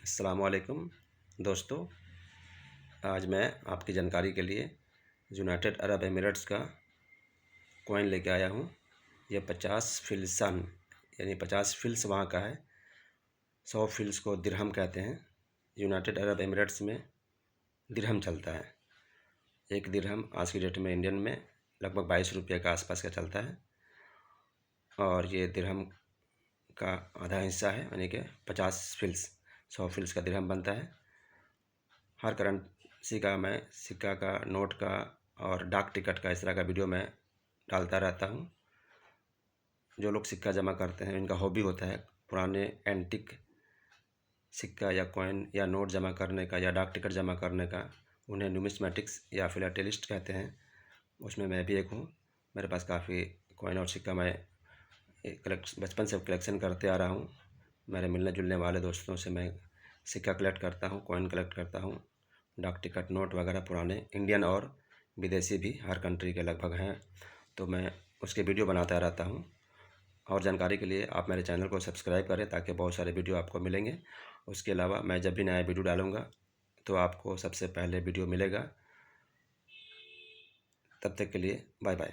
अस्सलाम वालेकुम दोस्तों। आज मैं आपकी जानकारी के लिए यूनाइटेड अरब एमिरेट्स का कॉइन लेके आया हूँ। यह 50 फिल्सन यानी 50 फिल्स वहाँ का है। 100 फिल्स को दिरहम कहते हैं। यूनाइटेड अरब एमिरेट्स में दिरहम चलता है। एक दिरहम आज की डेट में इंडियन में लगभग 22 रुपये के आसपास का चलता है। और ये दिरहम का आधा हिस्सा है, यानी कि 50 फिल्स 100 फिल्स का दिरहम बनता है। हर करेंसी का मैं सिक्का का, नोट का और डाक टिकट का इस तरह का वीडियो मैं डालता रहता हूँ। जो लोग सिक्का जमा करते हैं, इनका हॉबी होता है पुराने एंटिक सिक्का या कॉइन या नोट जमा करने का या डाक टिकट जमा करने का। उन्हें न्यूमिस्मेटिक्स या फिलाटेलिस्ट कहते हैं। उसमें मैं भी एक हूँ। मेरे पास काफ़ी कॉइन और सिक्का मैं बचपन से कलेक्शन करते आ रहा हूँ। मेरे मिलने जुलने वाले दोस्तों से मैं सिक्का कलेक्ट करता हूँ, कॉइन कलेक्ट करता हूँ, डाक टिकट, नोट वगैरह पुराने इंडियन और विदेशी भी हर कंट्री के लगभग हैं, तो मैं उसके वीडियो बनाता रहता हूँ। और जानकारी के लिए आप मेरे चैनल को सब्सक्राइब करें ताकि बहुत सारे वीडियो आपको मिलेंगे। उसके अलावा मैं जब भी नया वीडियो डालूँगा तो आपको सबसे पहले वीडियो मिलेगा। तब तक के लिए बाय बाय।